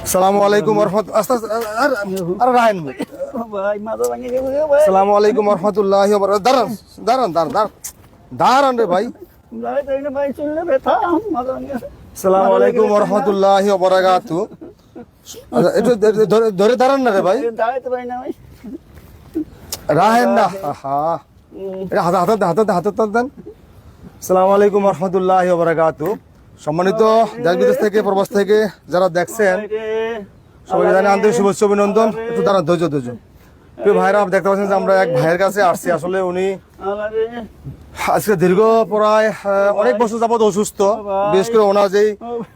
আসসালামু আলাইকুম আর রাহেন ভাই মাথা ভাঙে গেছে ভাই। আসসালামু আলাইকুম রহমতুল্লাহি ওয়া বারাকাতুহু। দাঁড়ান দাঁড়ান দাঁড়ান দাঁড়ান রে ভাই। দাঁড়াইতে পারি না ভাই, চললে ব্যথা মাথা ভাঙে গেছে। আসসালামু আলাইকুম রহমতুল্লাহি ওয়া বারাকাতুহু। একটু ধরে দাঁড়ান না রে ভাই, দাঁড়াইতে পারি না ভাই। রাহেন না। হ্যাঁ এটা হাতে দেন। আসসালামু আলাইকুম রহমতুল্লাহি ওয়া বারাকাতুহু। সম্মানিত দেশ বিদেশ থেকে প্রবাস থেকে যারা দেখছেন সবাই জানে আন্তরিক শুভেচ্ছা অভিনন্দন। একটু দাঁড়ান, ধৈর্য। প্রিয় ভাইরা, দেখতে পাচ্ছেন যে আমরা এক ভাইয়ের কাছে আসছি। আসলে উনি আজকে দীর্ঘ প্রায় অনেক বছর যাবত অসুস্থ। বিশেষ করে ওনার যে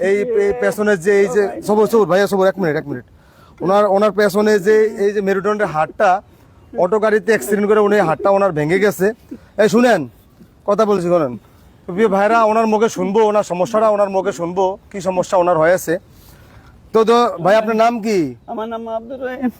এই পেছনের যে এই যে সবুজ ভাইয়া সবুজ এক মিনিট ওনার পেছনে যে এই যে মেরুদণ্ডের হাড়টা অটো গাড়িতে অ্যাক্সিডেন্ট করে উনি হাড়টা ওনার ভেঙে গেছে। এই শুনেন, কথা বলছি করেন। প্রিয় ভাইরা, ওনার মুখে শুনবো ওনার সমস্যাটা, ওনার মুখে শুনবো কি সমস্যা ওনার হয়েছে। তো ভাই আপনার নাম কি? আমার নাম আব্দুর রহিম।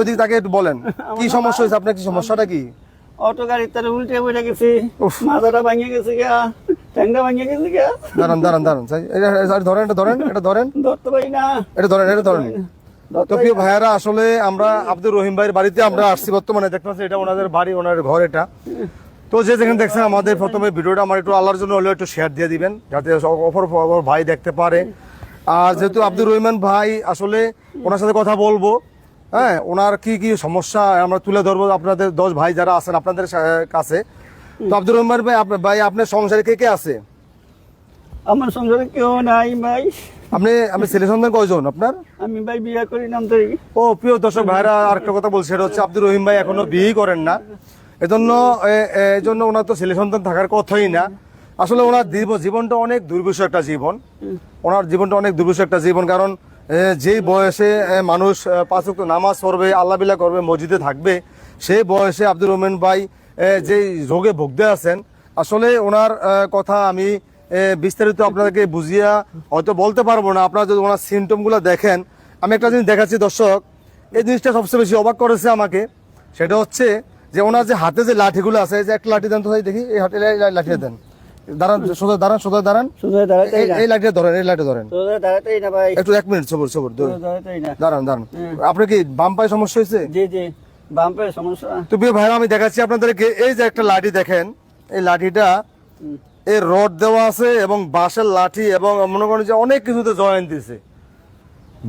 ওইদিকে তাকে একটু বলেন কি সমস্যা হয়েছে আপনার, কি সমস্যাটা কি? অটো গাড়ির তারে উল্টে পড়ে গেছি, মাথাটা ভাঙে গেছে গা, ট্যাংটা ভাঙে গেছে গা। দাঁড়ান এটা ধরেন ধরতে পারি না। এটা ধরেন। তো প্রিয় ভাইয়ারা, আসলে আমরা আব্দুর রহিম ভাইয়ের বাড়িতে আমরা আসছি বর্তমানে। দেখতে পাচ্ছি এটা ওনাদের বাড়ি, ওনার ঘর এটা। তো যে যেখানে দেখছেন আমাদের প্রথমে ভিডিওটা আমার একটু আল্লাহর জন্য হলেও একটু শেয়ার দিয়ে দিবেন, যাতে অপর ভাই দেখতে পারে। আর যেহেতু আব্দুর রহিমান ভাই, আসলে ওনার সাথে কথা বলবো। হ্যাঁ, ওনার কি কি সমস্যা আমরা তুলে ধরবো আপনাদের 10 ভাই যারা আছেন আপনাদের কাছে। তো আব্দুর রহিমান ভাই আপনার সংসারে কে কে আছে? আমার সংসারে কেউ নাই ভাই। আপনি ছেলে সন্তান কয়জন আপনার? আমি ভাই বিয়ে করি নাম তৈরি। ও প্রিয় দর্শক ভাইরা, আরেকটা কথা বলছি, সেটা হচ্ছে আব্দুর রহিম ভাই এখনো বিয়ে করেন না। এজন্য ওনার তো ছেলে সন্তান থাকার কথাই না। আসলে ওনার জীবনটা অনেক দুর্বিষহ একটা জীবন। ওনার জীবনটা অনেক দুর্বিষহ একটা জীবন, কারণ যেই বয়সে মানুষ 5 ওয়াক্ত নামাজ পড়বে, আল্লাহ বিল্লাহ করবে, মসজিদে থাকবে, সেই বয়সে আব্দুর রহমান ভাই যেই রোগে ভুগতে আছেন। আসলে ওনার কথা আমি বিস্তারিত আপনাদেরকে বুঝিয়া হয়তো বলতে পারবো না। আপনারা যদি ওনার সিমটমগুলো দেখেন, আমি একটা জিনিস দেখাচ্ছি দর্শক, এই জিনিসটা সবচেয়ে বেশি অবাক করেছে আমাকে। সেটা হচ্ছে যে ওনার যে হাতে যে লাঠিগুলো আছে, যে একটা লাঠি দেন তো ভাই দেখি, এই হাতে লাঠি দেন। দাঁড়ান, সোজা দাঁড়ান। এই লাঠিটা ধরেন, একটু 1 মিনিট সবুর দাঁড়ান। আপনার কি বাম পায়ে সমস্যা হয়েছে? জি বাম পায়ে সমস্যা। তো প্রিয় ভাইরা, আমি দেখাচ্ছি আপনাদেরকে। এই যে একটা লাঠি দেখেন, এই লাঠিটা এই রড দেওয়া আছে এবং বাঁশের লাঠি, এবং মনে করেন যে অনেক কিছুতে জয়েন্ট দিছে।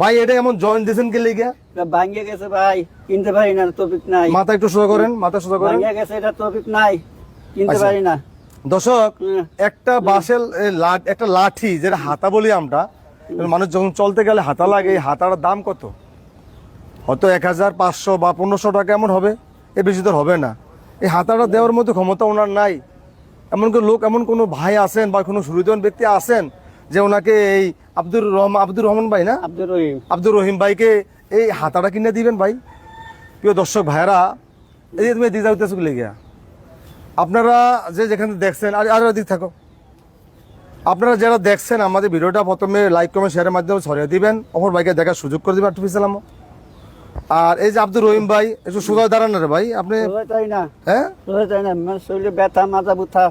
ভাই এটা এমন জয়েন্ট দিয়েছেন কি লিগা? ভাঙিয়ে গেছে ভাই, কিনতে পারি না, তৌফিক নাই। মাথা একটু সোজা করেন, ভাঙিয়ে গেছে, এটা তৌফিক নাই, কিনতে পারি না। দর্শক, একটা বাঁশের একটা লাঠি, যেটা হাতা বলি আমরা, মানুষ যখন চলতে গেলে হাতা লাগে, এই হাতার দাম কত? হয়তো 1500 বা 1500 টাকা এমন হবে, এর বেশি তো হবে না। এই হাতাটা দেওয়ার মতো ক্ষমতা ওনার নাই। এমন কোনো ভাই আছেন বা কোনো সুবিধাবান ব্যক্তি আছেন যে ওনাকে এই আব্দুর রহমান ভাই না, আব্দুর রহিম ভাইকে এই হাতাটা কিনে দিবেন ভাই? প্রিয় দর্শক ভাইরা, এই যে তুমি দিকে যাইতেছো গিয়া, আপনারা যে যেখানে দেখছেন, আর দিক থাকো, আপনারা যারা দেখছেন আমাদের ভিডিওটা প্রথমে লাইক কমেন্ট শেয়ারের মাধ্যমে ছড়িয়ে দিবেন, অপর ভাইকে দেখার সুযোগ করে দিবেন। আটফিসালাম। আর এই যে আব্দুর রহিম ভাই, একটু সোজা দাঁড়ান না রে ভাই আপনি। হ্যাঁ, শরীরে ব্যথা, মাথা ব্যথা,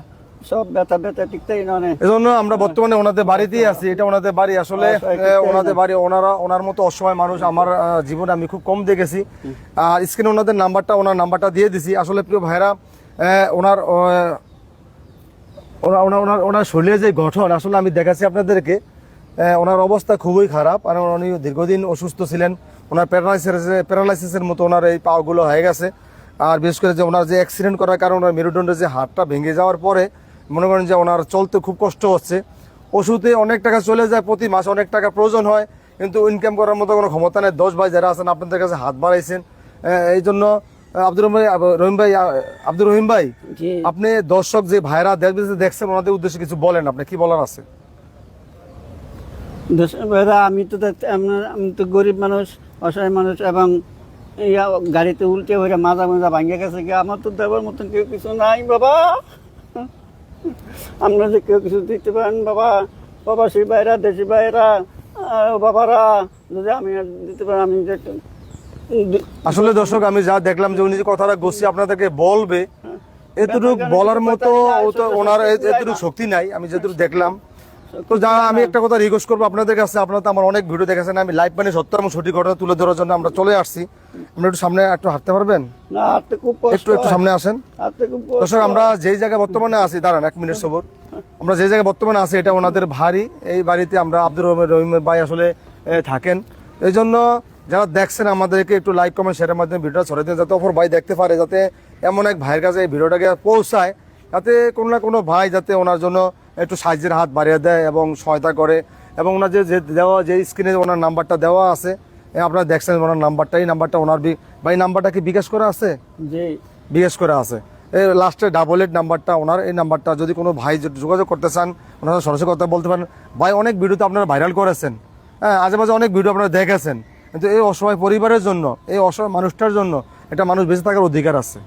সব ব্যথা টিকতেই না। এজন্য আমরা বর্তমানে ওনাদের বাড়িতেই আছি। এটা ওনাদের বাড়ি। আসলে ওনাদের বাড়ি, ওনার মতো অসহায় মানুষ আমার জীবনে আমি খুব কম দেখেছি। আর স্ক্রিনে ওনার নাম্বারটা দিয়ে দিছি। আসলে প্রিয় ভাইরা, ওনার শরীরে যে গঠন, আসলে আমি দেখাচ্ছি আপনাদেরকে, ওনার অবস্থা খুবই খারাপ। আর উনি দীর্ঘদিন অসুস্থ ছিলেন। ওনার প্যারালাইসিসের মতো ওনার এই পাগুলো হয়ে গেছে। আর বিশেষ করে যে ওনার যে অ্যাক্সিডেন্ট করার কারণে ওনার মেরুদণ্ডের যে হাড়টা ভেঙে যাওয়ার পরে মনে করেন যে ওনার চলতে খুব কষ্ট হচ্ছে। ওষুধে অনেক টাকা চলে যায়, প্রতি মাসে অনেক টাকা প্রয়োজন হয়, কিন্তু ইনকাম করার মতো কোনো ক্ষমতা নেই। 10 ভাই যারা আছেন আপনাদের কাছে হাত বাড়াইছেন। এই জন্য আব্দুর রহিম ভাই, আপনি দর্শক যে ভাইরা দেখছেন ওনাদের উদ্দেশ্যে কিছু বলেন, আপনি কি বলার আছে? আমি তো গরিব মানুষ, অসহায় মানুষ, এবং গাড়িতে উল্টে হয়ে মাজা ভাঙিয়ে গেছে। আমার তো দেওয়ার মতন কেউ কিছু নাই বাবা। আপনারা যে কেউ কিছু দিতে পারেন বাবা, প্রবাসী ভাইরা, দেশি ভাইরা, বাবারা, যদি আমি দিতে পারেন। আমি আসলে দর্শক, আমি যা দেখলাম যে উনি যে কথাটা গোষ্ঠী আপনাদেরকে বলবে, এতটুকু বলার মতো ওনার এতটুকু শক্তি নাই। আমি যেটুকু দেখলাম তো যা আমি একটা কথা রিকোয়েস্ট করবো আপনাদের কাছে, আপনারা তো আমার অনেক ভিডিও দেখেছেন, আমি লাইভ মানে সত্য এবং সঠিক ঘটনা তুলে ধরার জন্য আমরা চলে আসছি। আমরা একটু সামনে একটু হাঁটতে পারবেন? না, হাঁটতে খুব কষ্ট একটু একটু সামনে আসেন। হাঁটতে খুব কষ্ট দর্শক, আমরা যেই জায়গায় বর্তমানে আছি, দাঁড়ান 1 মিনিট সবর, আমরা যে জায়গায় বর্তমানে আছি এটা ওনাদের ভারী, এই বাড়িতে আমরা আব্দুর রহিমের ভাই আসলে থাকেন। এই জন্য যারা দেখছেন আমাদেরকে একটু লাইক কমেন্ট শেয়ারের মাধ্যমে ভিডিওটা ছড়িয়ে দিন, যাতে অপর ভাই দেখতে পারে, যাতে এমন এক ভাইয়ের কাছে এই ভিডিওটাকে পৌঁছায়, যাতে কোনো না কোনো ভাই যাতে ওনার জন্য একটু সাহায্যের হাত বাড়িয়ে দেয় এবং সহায়তা করে। এবং ওনার যে দেওয়া যে স্ক্রিনে ওনার নাম্বারটা দেওয়া আছে, আপনারা দেখছেন ওনার নাম্বারটা, এই নাম্বারটা ওনার ভাই নাম্বারটা কি বিকাশ করা আছে? জি, বিকাশ করা আছে। এই লাস্টে 88 নাম্বারটা ওনার, এই নাম্বারটা যদি কোনো ভাই যোগাযোগ করতে চান ওনারা সরাসরি কথা বলতে পারেন। ভাই অনেক ভিডিওতে আপনারা ভাইরাল করেছেন, হ্যাঁ, আশেপাশে অনেক ভিডিও আপনারা দেখেছেন, কিন্তু এই অসহায় পরিবারের জন্য, এই অসহায় মানুষটার জন্য একটা মানুষ বেঁচে থাকার অধিকার আছে।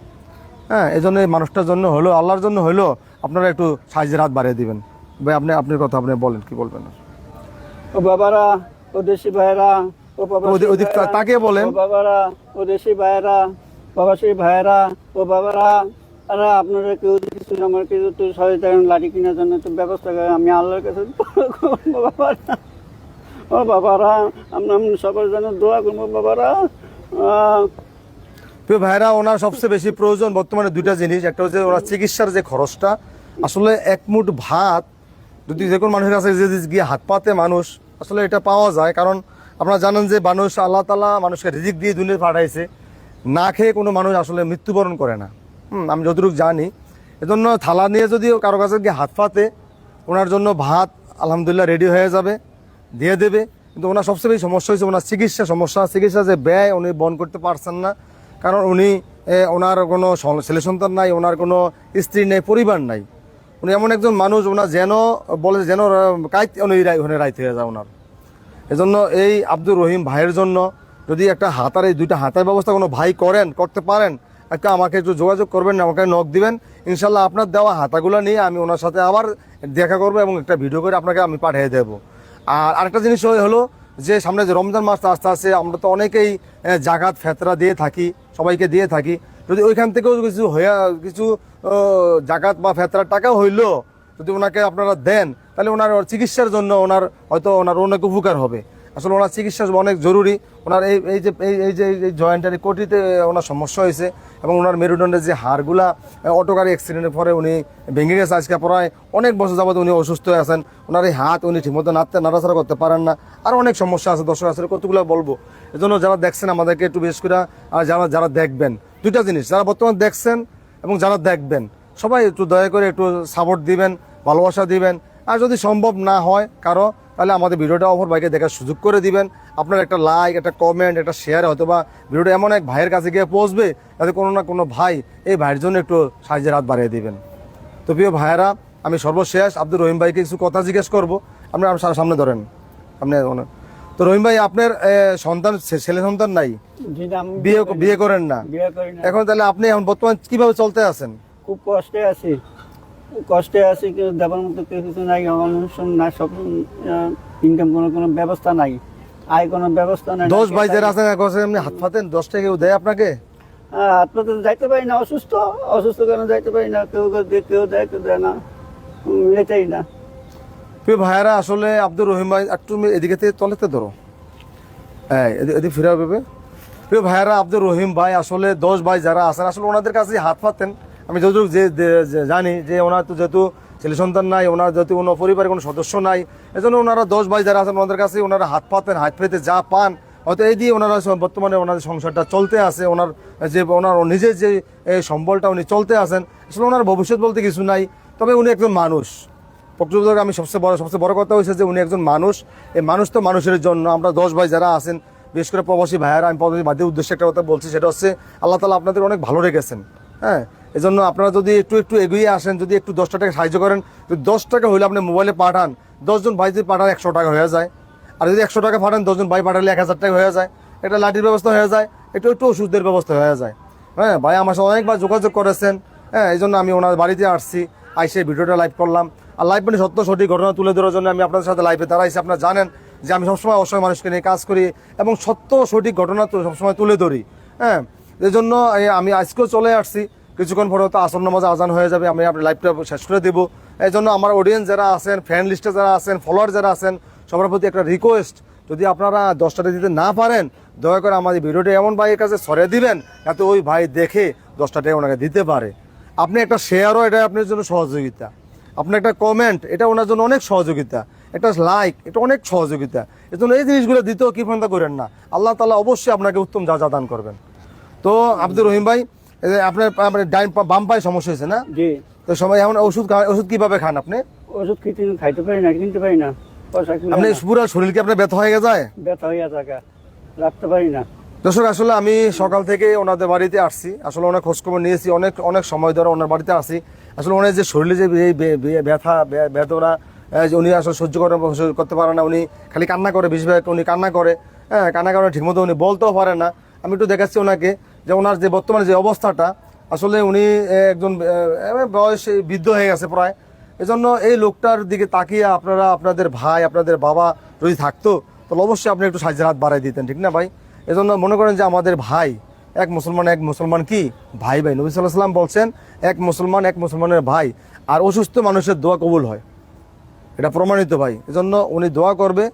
হ্যাঁ, এই জন্য এই মানুষটার জন্য হলো, আল্লাহর জন্য হলো, আপনারা একটু সাহায্যের হাত বাড়িয়ে দিবেন। ভাই আপনার কথা আপনি বলেন, কি বলবেন? ও বাবারা, ও দেশি ভাইরা, ও ওদিক তাকে বলেন। ও বাবারা, ও দেশি ভাইরা, প্রবাসী ভাইরা, ও বাবারা, আরে আপনারা কেউ কিছু আমার কিছু তো সহায়তা লাঠি কেনার জন্য একটু ব্যবস্থা করে, আমি আল্লাহর কাছে বাবারা, ও বাবারা, আমরা সবার জন্য দোয়া করবো বাবারা। প্রিয় ভাইরা, ওনার সবচেয়ে বেশি প্রয়োজন বর্তমানে দুইটা জিনিস। একটা হচ্ছে ওনার চিকিৎসার যে খরচটা, আসলে এক মুঠ ভাত যদি যে কোনো মানুষের কাছে যদি গিয়ে হাত পাতে মানুষ আসলে এটা পাওয়া যায়, কারণ আপনারা জানেন যে মানুষ, আল্লাহ তাআলা মানুষকে রিজিক দিয়ে দুনিয়া পাঠাইছে, না খেয়ে কোনো মানুষ আসলে মৃত্যুবরণ করে না। আমি যতটুকু জানি, এজন্য থালা নিয়ে যদি কারো কাছে গিয়ে হাত পাতে, ওনার জন্য ভাত আলহামদুলিল্লাহ রেডি হয়ে যাবে, দিয়ে দেবে। কিন্তু ওনার সবচেয়ে বেশি সমস্যা হয়েছে ওনার চিকিৎসা যে ব্যয় উনি বহন করতে পারছেন না, কারণ উনি ওনার কোনো ছেলে সন্তান নাই, ওনার কোনো স্ত্রী নেই, পরিবার নাই। উনি এমন একজন মানুষ, ওনার যেন বলে যেন উনি রাইতে হয়ে যায় ওনার। এজন্য এই আব্দুর রহিম ভাইয়ের জন্য যদি একটা হাতার, এই দুইটা হাতার ব্যবস্থা কোনো ভাই করতে পারেন, একটা আমাকে একটু যোগাযোগ করবেন, আমাকে নক দিবেন, ইনশাল্লাহ আপনার দেওয়া হাতাগুলো নিয়ে আমি ওনার সাথে আবার দেখা করবো এবং একটা ভিডিও করে আপনাকে আমি পাঠিয়ে দেবো। আর আরেকটা জিনিস হলো যে সামনে যে রমজান মাস আস্তে আস্তে, আমরা তো অনেকেই জাকাত ফেতরা দিয়ে থাকি, সবাইকে দিয়ে থাকি, যদি ওইখান থেকেও কিছু জাকাত বা ফেতরার টাকা হইলো যদি ওনাকে আপনারা দেন, তাহলে ওনার চিকিৎসার জন্য হয়তো ওনার অনেক উপকার হবে। আসলে ওনার চিকিৎসা অনেক জরুরি। ওনার এই যে জয়েন্টারি কোটিতে ওনার সমস্যা হয়েছে এবং ওনার মেরুদণ্ডের যে হাড়গুলা অটো গাড়ি অ্যাক্সিডেন্টের পরে উনি ভেঙে গেছে, আজকে প্রায় অনেক বছর যাবত উনি অসুস্থ হয়ে আছেন। ওনার এই হাত উনি ঠিকমতো নাড়াচাড়া করতে পারেন না, আর অনেক সমস্যা আছে। দর্শক আসলে কতগুলো বলবো, এজন্য যারা দেখছেন আমাদেরকে একটু বিশেষ করে, আর যারা দেখবেন, দুইটা জিনিস, যারা বর্তমানে দেখছেন এবং যারা দেখবেন, সবাই একটু দয়া করে একটু সাপোর্ট দিবেন, ভালোবাসা দিবেন। আর যদি সম্ভব না হয় কারো, তাহলে আমাদের ভিডিওটা অপর ভাইকে দেখার সুযোগ করে দিবেন। আপনার একটা লাইক, একটা কমেন্ট, একটা শেয়ার, হয়তো বা ভিডিওটা এমন এক ভাইয়ের কাছে গিয়ে পৌঁছবে যাতে কোনো না কোনো ভাই এই ভাইয়ের জন্য একটু সাহায্যের হাত বাড়িয়ে দিবেন। তো প্রিয় ভাইয়েরা, আমি সর্বশেষ আব্দুর রহিম ভাইকে কিছু কথা জিজ্ঞেস করবো। আপনি আমার সামনে ধরেন। আপনি তো রহিম ভাই, আপনার ছেলে সন্তান নাই? বিয়ে করেন না? এখন তাহলে আপনি এখন বর্তমান কিভাবে চলতে আছেন? খুব কষ্টে আছি, কিন্তু দেবার মতো কিছু নাই, অনুষ্ঠান নাই, সব ইনকাম কোনো ব্যবস্থা নাই, আয় কোনো ব্যবস্থা নাই। 10 ভাই যারা আছেন এমনি হাত পাতেন, 10 টাকা কেউ দেয় আপনাকে? হাত পাতে যাইতে পারি না, অসুস্থ কেন যাইতে পারি না, কেউ দেয় কেউ দেয় না, এটাই না। প্রিয় ভাইয়ারা, আসলে আব্দুর রহিম ভাই একটু এদিকে তলেতে ধরো, হ্যাঁ এদিকে ফিরে হবে। প্রিয় ভাইয়ারা, আব্দুর রহিম ভাই আসলে 10 ভাই যারা আছেন, আসলে ওনাদের কাছে হাত পাতেন। আমি যতটুকু জানি যে ওনার তো যেহেতু ছেলে সন্তান নাই, ওনার যেহেতু কোনো পরিবারের কোনো সদস্য নাই, এজন্য ওনারা 10 ভাই যারা আছেন ওনাদের কাছে ওনারা হাত পাতেন। হাত পেতে যা পান হয়তো এই দিয়ে ওনারা বর্তমানে ওনাদের সংসারটা চলতে আছে, ওনার নিজের যে সম্বলটা উনি চলতে আছেন। আসলে ওনার ভবিষ্যৎ বলতে কিছু নাই, তবে উনি একজন মানুষ। প্রকৃতপক্ষে আমি সবচেয়ে বড় কথা হয়েছে যে উনি একজন মানুষ। এই মানুষ তো মানুষের জন্য। আমরা 10 ভাই যারা আছেন, বিশেষ করে প্রবাসী ভাইয়ারা, আমি প্রবাসী ভাইদের উদ্দেশ্যে একটা কথা বলছি, সেটা হচ্ছে আল্লাহ তাআলা আপনাদের অনেক ভালো রেখেছেন। হ্যাঁ, এজন্য আপনারা যদি একটু এগিয়ে আসেন, যদি একটু 10 টাকা সাহায্য করেন, যদি 10 টাকা হইলে আপনি মোবাইলে পাঠান, 10 জন ভাই যদি পাঠান 100 টাকা হয়ে যায়। আর যদি 100 টাকা পাঠান 10 জন ভাই পাঠালে 1000 টাকা হয়ে যায়। একটা লাঠির ব্যবস্থা হয়ে যায়, একটু ওষুধের ব্যবস্থা হয়ে যায়। হ্যাঁ, ভাই আমার সাথে অনেকবার যোগাযোগ করেছেন। হ্যাঁ, এই জন্য আমি ওনার বাড়িতে আসছি, আইসে ভিডিওটা লাইভ করলাম। আর লাইভ মানে সত্য সঠিক ঘটনা তুলে ধরার জন্য আমি আপনাদের সাথে লাইভে দাঁড়াইছি। আপনারা জানেন যে আমি সবসময় অসহায় মানুষকে নিয়ে কাজ করি এবং সত্য সঠিক ঘটনা তো সবসময় তুলে ধরি। হ্যাঁ, এই জন্য আমি আজকেও চলে আসছি। কিছুক্ষণ পরে তো আসর নামাজ আজান হয়ে যাবে, আমি আপনার লাইভটা শেষ করে দেবো। এই জন্য আমার অডিয়েন্স যারা আছেন, ফ্রেন্ড লিস্টে যারা আছেন, ফলোয়ার যারা আছেন, সবার প্রতি একটা রিকোয়েস্ট, যদি আপনারা 10 টাকা দিতে না পারেন, দয়া করে আমাদের ভিডিওটা এমন ভাইয়ের কাছে ছড়িয়ে দিবেন যাতে ওই ভাই দেখে 10 টাকা ওনাকে দিতে পারে। আপনি একটা শেয়ারও এটা আপনার জন্য সহযোগিতা, আপনি একটা কমেন্ট এটা ওনার জন্য অনেক সহযোগিতা, একটা লাইক এটা অনেক সহযোগিতা। এই জন্য এই জিনিসগুলো দিতেও কি ফোনটা করেন না, আল্লাহ তাআলা অবশ্যই আপনাকে উত্তম যা দান করবেন। তো আব্দুর রহিম ভাই, এই যে আপনার ডাইন বাম পায়ে সমস্যা হয়েছে না? জি। তো সময় এখন ওষুধ কিভাবে খান আপনি? ওষুধ খাইতে পারি না, কিনতে পারি না, পয়সা কিনে আপনি পুরো শরীর কি আপনার ব্যথা হয়ে যায়? ব্যথা হইয়া থাকা, রাখতে পারি না। দর্শক, আসলে আমি সকাল থেকে ওনাদের বাড়িতে আসছি, আসলে অনেক খোঁজখবর নিয়েছি, অনেক সময় ধরে ওনার বাড়িতে আসি। আসলে ওনার যে শরীরে যে এই ব্যথা বেদনা, উনি আসলে সহ্য করতে পারে না, উনি খালি কান্না করে, বেশিরভাগ উনি কান্না করে, হ্যাঁ কান্না করে, ঠিকমতো উনি বলতেও পারে না। আমি একটু দেখাচ্ছি ওনাকে যে ওনার যে বর্তমানে যে অবস্থাটা, আসলে উনি একজন বয়স বৃদ্ধ হয়ে গেছে প্রায়। এজন্য এই লোকটার দিকে তাকিয়ে আপনারা, আপনাদের ভাই, আপনাদের বাবা যদি থাকতো তাহলে অবশ্যই আপনি একটু সাহায্যের হাত বাড়াই দিতেন, ঠিক না ভাই? এজন্য মনে করেন যে আমাদের ভাই, এক মুসলমান কি ভাই ভাই, নবী সাল্লাল্লাহু আলাইহি ওয়াসাল্লাম বলছেন এক মুসলমানের ভাই, আর অসুস্থ মানুষের দোয়া কবুল হয়, এটা প্রমাণিত ভাই। এজন্য উনি দোয়া করবে,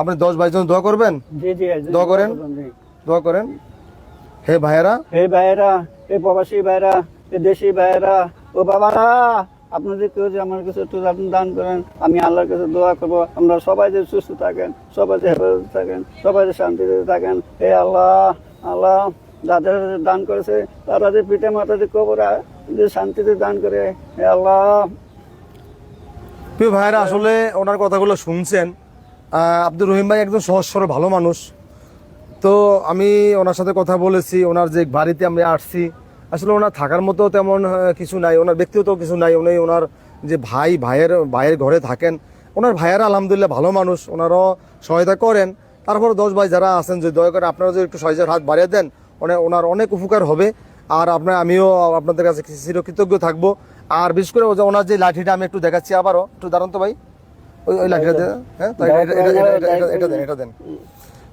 আপনি 10 ভাইয়ের জন্য দোয়া করবেন। জি জি, দোয়া করেন। হে ভাইয়েরা, হে প্রবাসী ভাইয়েরা, হে দেশি ভাইয়েরা, ও বাবারা, আপনাদের কেউ যে আমার কাছে একটু দান করেন, আমি আল্লাহর কাছে দোয়া করবো, আমরা সবাই যে সুস্থ থাকেন, সবাই যে হেফাজত থাকেন, সবাই যে শান্তিতে থাকেন। হে আল্লাহ যাদের দান করেছে তারা যে পিঠে মাথা যে কবরে যে শান্তিতে দান করে, হে আল্লাহ। প্রিয় ভাইয়েরা, আসলে ওনার কথাগুলো শুনছেন। আব্দুর রহিম ভাই একজন সহজ সরল ভালো মানুষ। তো আমি ওনার সাথে কথা বলেছি, ওনার যে বাড়িতে আমি আসছি, আসলে ওনার থাকার মতো তেমন কিছু নাই, ওনার ব্যক্তিগত কিছু নাই। উনি ওনার যে ভাইয়ের ঘরে থাকেন, ওনার ভাইয়েরা আলহামদুলিল্লাহ ভালো মানুষ, ওনারও সহায়তা করেন। তারপর 10 ভাই যারা আছেন, যদি দয়া করে আপনারা যদি একটু সহায়তার হাত বাড়িয়ে দেন, ওনার অনেক উপকার হবে। আর আমিও আপনাদের কাছে চিরকৃতজ্ঞ থাকবো। আর বিশেষ করে ওনার যে লাঠিটা আমি একটু দেখাচ্ছি, আবারও একটু দাঁড়ান তো ভাই, ওই লাঠিটা দেন। হ্যাঁ, এটা দেন।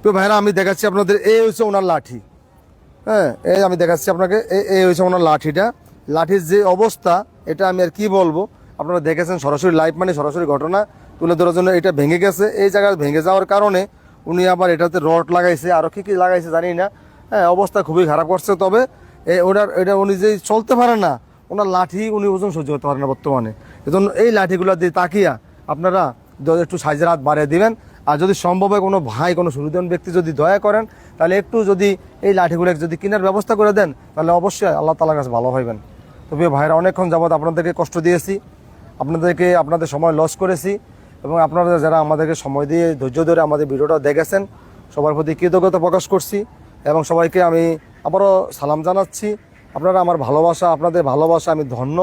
তো ভাইরা, আমি দেখাচ্ছি আপনাদের, এই হচ্ছে ওনার লাঠি। হ্যাঁ, এই আমি দেখাচ্ছি আপনাকে, এই হচ্ছে ওনার লাঠির যে অবস্থা, এটা আমি আর কি বলবো। আপনারা দেখেছেন সরাসরি লাইভ, মানে সরাসরি ঘটনা তুলে ধরার জন্য। এটা ভেঙে গেছে, এই জায়গায় ভেঙে যাওয়ার কারণে উনি আবার এটাতে রড লাগাইছে, আরও কি লাগাইছে জানি না। হ্যাঁ, অবস্থা খুবই খারাপ করছে। তবে এটা উনি যে চলতে পারে না, ওনার লাঠি উনি ওজন সহ্য করতে পারে না বর্তমানে। এজন্য এই লাঠিগুলো দিয়ে তাকিয়া আপনারা একটু সাহায্যের হাত বাড়িয়ে দিবেন। আর যদি সম্ভব হয় কোনো ভাই, কোনো সুবিধাবান ব্যক্তি যদি দয়া করেন, তাহলে একটু যদি এই লাঠিগুলো যদি কেনার ব্যবস্থা করে দেন, তাহলে অবশ্যই আল্লাহ তাআলার কাছে ভালো হইবেন। তবে ভাইরা, অনেকক্ষণ যাবত আপনাদেরকে কষ্ট দিয়েছি, আপনাদের সময় লস করেছি, এবং আপনারা যারা আমাদেরকে সময় দিয়ে ধৈর্য ধরে আমাদের ভিডিওটা দেখেছেন, সবার প্রতি কৃতজ্ঞতা প্রকাশ করছি। এবং সবাইকে আমি আবারও সালাম জানাচ্ছি। আপনারা আমার ভালোবাসা, আপনাদের ভালোবাসা আমি ধন্য।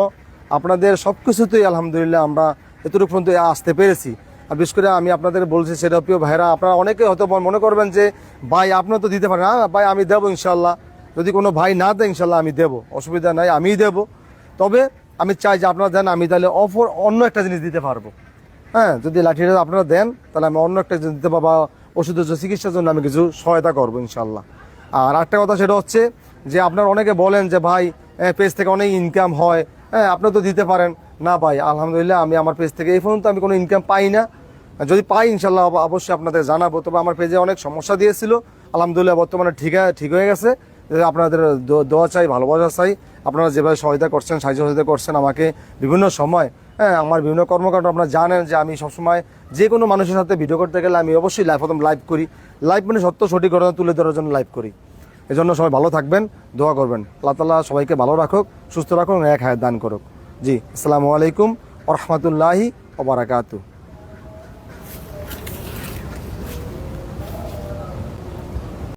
আপনাদের সব কিছুতেই আলহামদুলিল্লাহ আমরা এতটুকু পর্যন্ত আসতে পেরেছি। আর বিশেষ করে আমি আপনাদের বলছি, সেটা প্রিয় ভাইরা, আপনারা অনেকে হয়তো মনে করবেন যে ভাই আপনারা তো দিতে পারেন। না ভাই, আমি দেবো ইনশাল্লাহ। যদি কোনো ভাই না দেয়, ইনশাল্লাহ আমি দেবো, অসুবিধা নাই, আমিই দেবো। তবে আমি চাই যে আপনারা দেন, আমি তাহলে অন্য একটা জিনিস দিতে পারবো। হ্যাঁ, যদি লাঠিটা আপনারা দেন, তাহলে আমি অন্য একটা জিনিস দিতে পারবো, বা ওষুধের চিকিৎসার জন্য আমি কিছু সহায়তা করবো ইনশাল্লাহ। আর একটা কথা, সেটা হচ্ছে যে আপনারা অনেকে বলেন যে ভাই পেজ থেকে অনেক ইনকাম হয়, হ্যাঁ আপনারা তো দিতে পারেন। না ভাই, আলহামদুলিল্লাহ আমি আমার পেজ থেকে এই পর্যন্ত আমি কোনো ইনকাম পাই না। যদি পাই ইনশাল্লাহ অবশ্যই আপনাদের জানাবো। তবে আমার পেজে অনেক সমস্যা দিয়েছিল, আলহামদুলিল্লাহ বর্তমানে ঠিক হয়ে গেছে। আপনাদের দোয়া চাই, ভালোবাসা চাই। আপনারা যেভাবে সহায়তা করছেন আমাকে বিভিন্ন সময়, হ্যাঁ আমার বিভিন্ন কর্মকাণ্ড, আপনারা জানেন যে আমি সবসময় যে কোনো মানুষের সাথে ভিডিও করতে গেলে আমি অবশ্যই প্রথম লাইভ করি। লাইভ মানে সত্য সঠিক ঘটনা তুলে ধরার জন্য লাইভ করি। এজন্য সবাই ভালো থাকবেন, দোয়া করবেন। আল্লাহ তাআলা সবাইকে ভালো রাখুক, সুস্থ রাখুক, এক হায়াত দান করুক। জি, আসসালামু আলাইকুম ওয়া রাহমাতুল্লাহি ওয়া বারাকাতুহু।